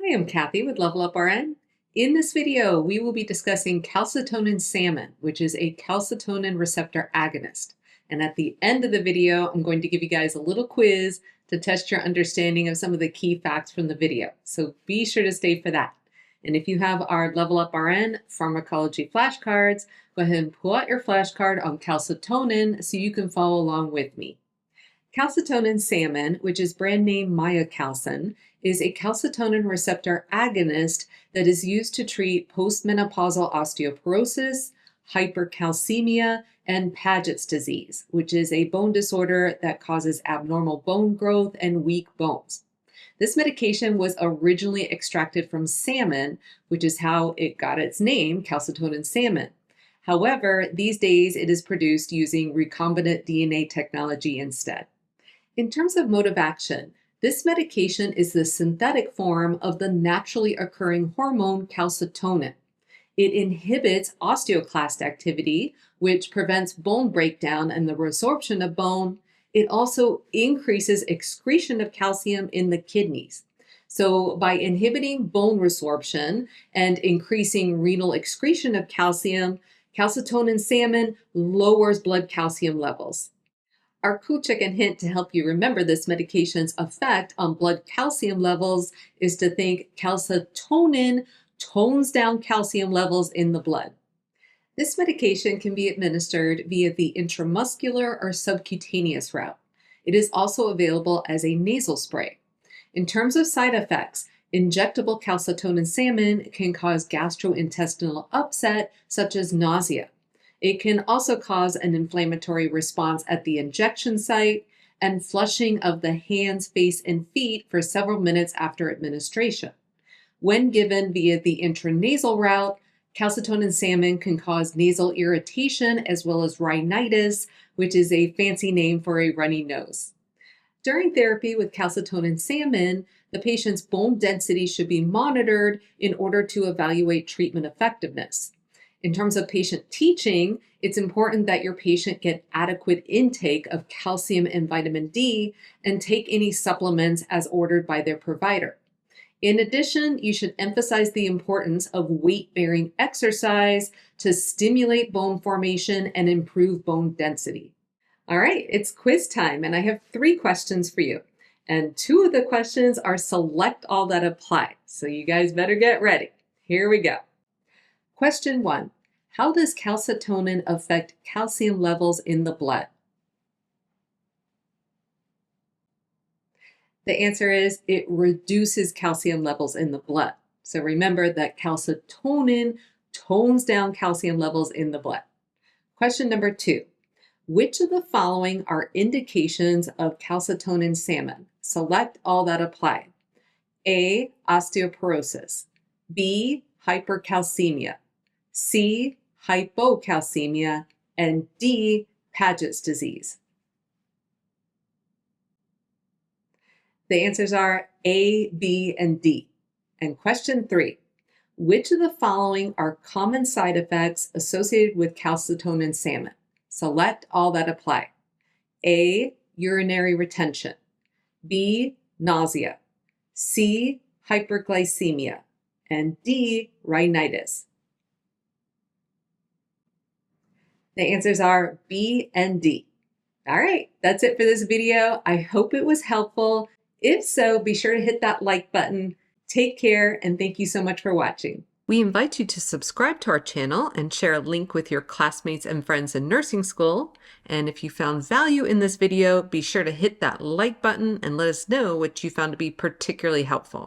Hi, I'm Cathy with Level Up RN. In this video, we will be discussing Calcitonin Salmon, which is a calcitonin receptor agonist. And at the end of the video, I'm going to give you guys a little quiz to test your understanding of some of the key facts from the video. So be sure to stay for that. And if you have our Level Up RN Pharmacology flashcards, go ahead and pull out your flashcard on calcitonin so you can follow along with me. Calcitonin Salmon, which is brand name Miacalcin, is a calcitonin receptor agonist that is used to treat postmenopausal osteoporosis, hypercalcemia, and Paget's disease, which is a bone disorder that causes abnormal bone growth and weak bones. This medication was originally extracted from salmon, which is how it got its name, calcitonin salmon. However, these days it is produced using recombinant DNA technology instead. In terms of mode of action, this medication is the synthetic form of the naturally occurring hormone calcitonin. It inhibits osteoclast activity, which prevents bone breakdown and the resorption of bone. It also increases excretion of calcium in the kidneys. So by inhibiting bone resorption and increasing renal excretion of calcium, calcitonin salmon lowers blood calcium levels. Our cool check and hint to help you remember this medication's effect on blood calcium levels is to think calcitonin tones down calcium levels in the blood. This medication can be administered via the intramuscular or subcutaneous route. It is also available as a nasal spray. In terms of side effects, injectable calcitonin salmon can cause gastrointestinal upset, such as nausea. It can also cause an inflammatory response at the injection site and flushing of the hands, face, and feet for several minutes after administration. When given via the intranasal route, calcitonin salmon can cause nasal irritation as well as rhinitis, which is a fancy name for a runny nose. During therapy with calcitonin salmon, the patient's bone density should be monitored in order to evaluate treatment effectiveness. In terms of patient teaching, it's important that your patient get adequate intake of calcium and vitamin D and take any supplements as ordered by their provider. In addition, you should emphasize the importance of weight-bearing exercise to stimulate bone formation and improve bone density. All right, it's quiz time, and I have 3 questions for you. And 2 of the questions are select all that apply, so you guys better get ready. Here we go. Question 1. How does calcitonin affect calcium levels in the blood? The answer is it reduces calcium levels in the blood. So remember that calcitonin tones down calcium levels in the blood. Question number 2. Which of the following are indications of calcitonin salmon? Select all that apply. A. Osteoporosis. B. Hypercalcemia. C. Hypocalcemia. And D. Paget's disease. The answers are A, B, and D. And question 3. Which of the following are common side effects associated with calcitonin salmon? Select all that apply. A. Urinary retention. B. Nausea. C. Hyperglycemia. And D. Rhinitis. The answers are B and D. All right, that's it for this video. I hope it was helpful. If so, be sure to hit that like button. Take care, and thank you so much for watching. We invite you to subscribe to our channel and share a link with your classmates and friends in nursing school. And if you found value in this video, be sure to hit that like button and let us know what you found to be particularly helpful.